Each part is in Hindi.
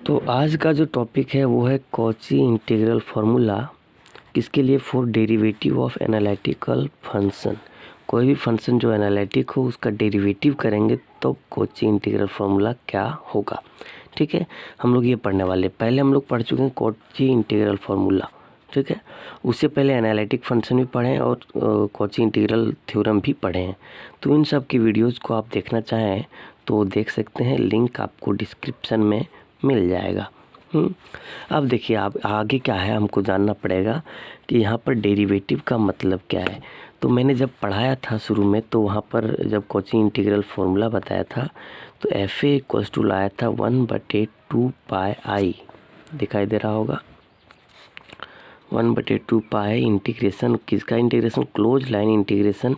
तो आज का जो टॉपिक है वो है कॉची इंटीग्रल फार्मूला। किसके लिए? For derivative of analytical function. कोई भी फंक्शन जो एनालिटिक हो उसका डेरिवेटिव करेंगे तो कॉची इंटीग्रल फार्मूला क्या होगा। ठीक है, हम लोग ये पढ़ने वाले। पहले हम लोग पढ़ चुके हैं कॉची इंटीग्रल फार्मूला। ठीक है, उससे पहले एनालिटिक फंक्शन भी पढ़े हैं और कॉची इंटीग्रल थ्योरम भी पढ़े हैं। तो इन सब की वीडियोज़ को आप देखना चाहें तो देख सकते हैं, लिंक आपको डिस्क्रिप्शन में मिल जाएगा। अब देखिए, आप आगे क्या है हमको जानना पड़ेगा कि यहाँ पर डेरिवेटिव का मतलब क्या है। तो मैंने जब पढ़ाया था शुरू में, तो वहाँ पर जब कॉची इंटीग्रल फार्मूला बताया था तो एफ ए इक्वल्स टू लाया था 1/2 पाई आई। दिखाई दे रहा होगा, 1/2 पाई इंटीग्रेशन। किसका इंटीग्रेशन? Close line integration.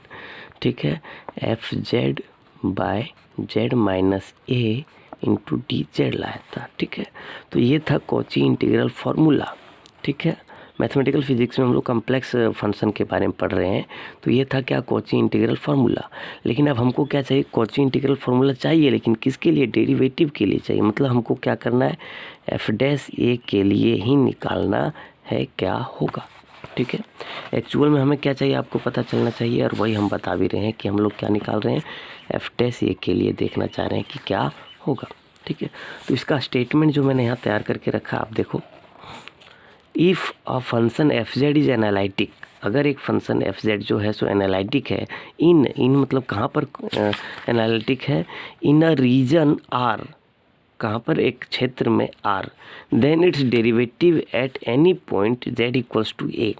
ठीक है, F Z by Z minus A into D Z लाया था। ठीक है, तो ये था कॉची इंटीग्रल फार्मूला। ठीक है, मैथमेटिकल फिजिक्स में हम लोग कम्प्लेक्स फंक्शन के बारे में पढ़ रहे हैं। तो ये था क्या? Cauchy integral formula. लेकिन अब हमको क्या चाहिए? कॉची इंटीग्रल फार्मूला चाहिए, लेकिन किसके लिए? डेरिवेटिव के लिए चाहिए। मतलब हमको क्या करना है? एफ डैश ए के लिए ही निकालना है क्या होगा। ठीक है, एक्चुअल में हमें क्या चाहिए आपको पता चलना चाहिए, और वही हम बता भी रहे हैं कि हम लोग क्या निकाल रहे हैं। एफ डैश ए के लिए देखना चाह रहे हैं कि क्या होगा। ठीक है, तो इसका स्टेटमेंट जो मैंने यहाँ तैयार करके रखा, आप देखो। If a function F Z is analytic, अगर एक फंक्शन एफ जेड जो है सो एनालिटिक है, इन मतलब कहाँ पर एनालिटिक है? इन अ रीजन आर, कहाँ पर? एक क्षेत्र में R, then its derivative at any point Z equals to A.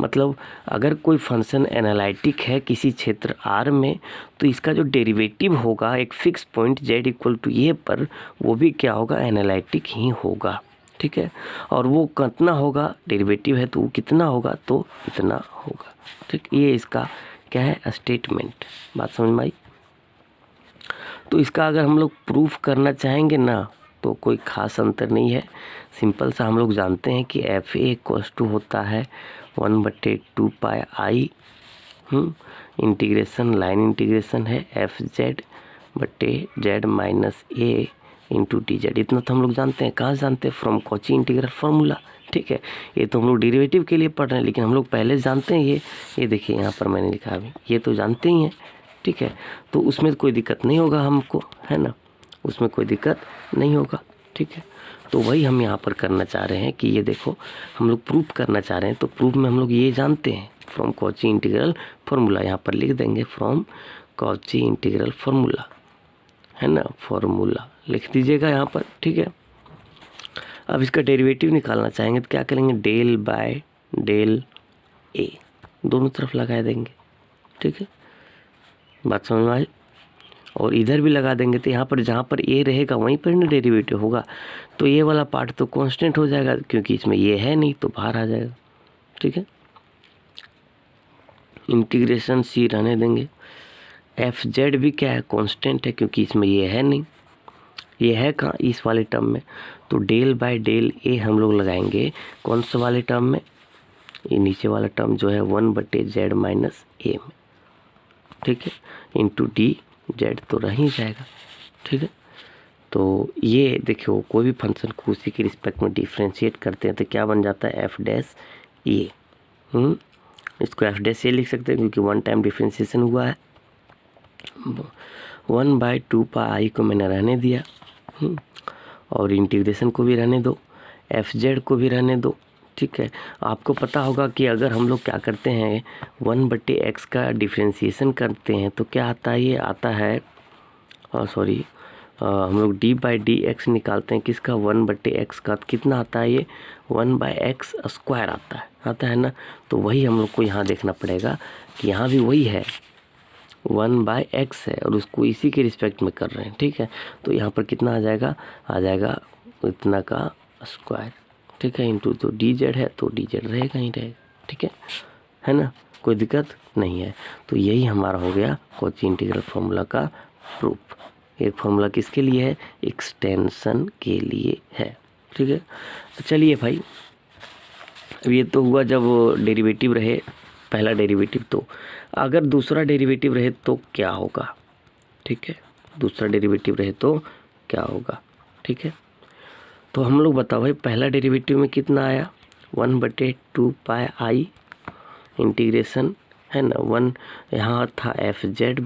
मतलब अगर कोई फंक्शन एनालिटिक है किसी क्षेत्र आर में, तो इसका जो डेरिवेटिव होगा एक fix point Z equal to A पर, वो भी क्या होगा? एनालिटिक ही होगा। ठीक है, और वो कितना होगा? डेरिवेटिव है तो वो कितना होगा? तो इतना होगा। ठीक, ये इसका क्या है? स्टेटमेंट। बात समझ में आई? तो इसका अगर हम लोग प्रूफ करना चाहेंगे ना, तो कोई ख़ास अंतर नहीं है। सिंपल सा हम लोग जानते हैं कि एफ ए इक्वल्स टू होता है 1/2 पाई आई। इंटीग्रेशन लाइन इंटीग्रेशन है एफ जेड बटे Z minus A into D Z. इतना तो हम लोग जानते हैं। कहाँ जानते हैं? From Cauchy integral formula. ठीक है, ये तो हम लोग डेरिवेटिव के लिए पढ़ रहे हैं, लेकिन हम लोग पहले जानते हैं ये देखिए यहाँ पर मैंने लिखा अभी, ये तो जानते ही हैं। ठीक है, तो उसमें कोई दिक्कत नहीं होगा हमको, है ना, उसमें कोई दिक्कत नहीं होगा। ठीक है, तो वही हम यहाँ पर करना चाह रहे हैं कि ये देखो, हम लोग प्रूफ करना चाह रहे हैं। तो प्रूफ में हम लोग ये जानते हैं, फ्रॉम कॉची इंटीग्रल फार्मूला। यहाँ पर लिख देंगे फ्रॉम कॉची इंटीग्रल फार्मूला, है ना, फार्मूला लिख दीजिएगा यहाँ पर। ठीक है, अब इसका डेरिवेटिव निकालना चाहेंगे तो क्या करेंगे? डेल बाय डेल ए, दोनों तरफ लगा देंगे। ठीक है, बात समझ में आई? और इधर भी लगा देंगे, तो यहाँ पर जहाँ पर ए रहेगा वहीं पर ना डेरिवेटिव होगा। तो ये वाला पार्ट तो कांस्टेंट हो जाएगा, क्योंकि इसमें ये है नहीं तो बाहर आ जाएगा। ठीक है, इंटीग्रेशन सी रहने देंगे। एफ जेड भी क्या है? कांस्टेंट है, क्योंकि इसमें ये है नहीं। ये है कहाँ? इस वाले टर्म में। तो डेल बाय डेल ए हम लोग लगाएंगे कौन से वाले टर्म में? ये नीचे वाला टर्म जो है 1/जेड माइनस ए में। ठीक है, इंटू डी जेड तो रह ही जाएगा। ठीक है, तो ये देखियो, कोई भी फंक्शन को उसी के रिस्पेक्ट में डिफ्रेंशिएट करते हैं तो क्या बन जाता है? एफ डैश ए। इसको एफ डैश ए लिख सकते हैं, क्योंकि वन टाइम डिफ्रेंशिएशन हुआ है। 1/2 पाई आई को मैंने रहने दिया, और इंटीग्रेशन को भी रहने दो, एफ जेड को भी रहने दो। ठीक है, आपको पता होगा कि अगर हम लोग क्या करते हैं, 1/x का डिफ्रेंशिएशन करते हैं तो क्या आता है? ये आता है, हम लोग d/dx निकालते हैं। किसका? 1/x का। तो कितना आता है ये? 1/x² आता है ना। तो वही हम लोग को यहाँ देखना पड़ेगा कि यहाँ भी वही है, 1/x है, और उसको इसी के रिस्पेक्ट में कर रहे हैं। ठीक है, तो यहाँ पर कितना आ जाएगा? आ जाएगा इतना का स्क्वायर। ठीक है, इंटू तो डी जेड है तो डी जेड रहेगा ही रहेगा। ठीक है ना, कोई दिक्कत नहीं है। तो यही हमारा हो गया कॉची इंटीग्रल फार्मूला का प्रूफ। एक फार्मूला किसके लिए है? एक्सटेंशन के लिए है। ठीक है, तो चलिए भाई, अब ये तो हुआ जब डेरिवेटिव रहे, पहला डेरिवेटिव। तो अगर दूसरा डेरिवेटिव रहे तो क्या होगा? ठीक है, दूसरा डेरिवेटिव रहे तो क्या होगा? ठीक है, तो हम लोग बताओ भाई पहला डेरिवेटिव में कितना आया 1/2 पाई इंटीग्रेशन है ना 1 यहाँ था FZ/Z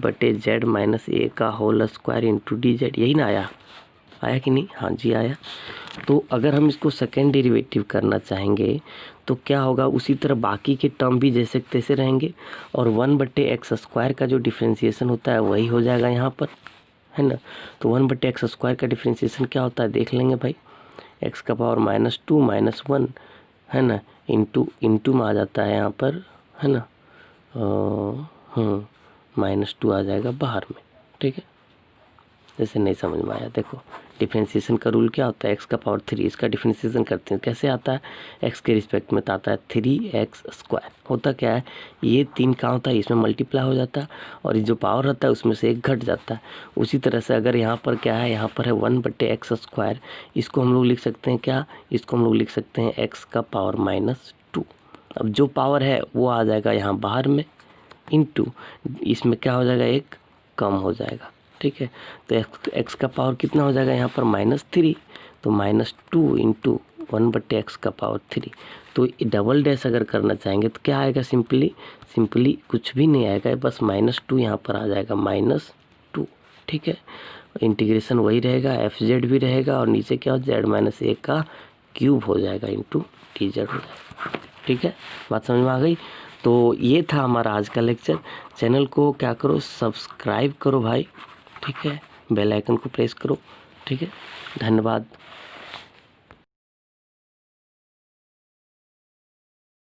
- A का होल स्क्वायर इंटू DZ, यही ना आया कि नहीं? हाँ जी आया। तो अगर हम इसको सेकेंड डेरिवेटिव करना चाहेंगे तो क्या होगा, उसी तरह बाकी के टर्म भी जैसे तैसे रहेंगे और 1/x² का जो डिफ्रेंसिएशन होता है वही हो जाएगा यहाँ पर, है ना। तो 1/x² का डिफ्रेंसिएशन क्या होता है देख लेंगे भाई, x का पावर -2 - 1 है ना इंटू में आ जाता है यहाँ पर, है ना -2 आ जाएगा बाहर में, ठीक है। जैसे नहीं समझ में आया, देखो डिफ्रेंसिएशन का रूल क्या होता है, x का पावर 3, इसका डिफ्रेंसिएशन करते हैं कैसे आता है, x के रिस्पेक्ट में तो आता है 3x²। होता क्या है, ये 3 कहाँ होता है, इसमें मल्टीप्लाई हो जाता है और जो पावर रहता है उसमें से 1 घट जाता है। उसी तरह से अगर यहाँ पर क्या है, यहाँ पर है 1/x², इसको हम लोग लिख सकते हैं क्या, इसको हम लोग लिख सकते हैं x का पावर -2। अब जो पावर है वो आ जाएगा यहाँ बाहर में इंटू, इसमें क्या हो जाएगा, 1 कम हो जाएगा, ठीक है। तो x का पावर कितना हो जाएगा यहाँ पर -3, तो -2 इंटू 1/x का पावर 3। तो डबल डैश अगर करना चाहेंगे तो क्या आएगा, सिंपली कुछ भी नहीं आएगा, बस -2 यहाँ पर आ जाएगा -2, ठीक है। इंटीग्रेशन वही रहेगा, FZ भी रहेगा और नीचे क्या हो Z - A का क्यूब हो जाएगा इंटू DZ हो जाएगा, ठीक है। बात समझ में आ गई। तो ये था हमारा आज का लेक्चर। चैनल को क्या करो, सब्सक्राइब करो भाई, ठीक है। बेल आइकन को प्रेस करो, ठीक है। धन्यवाद।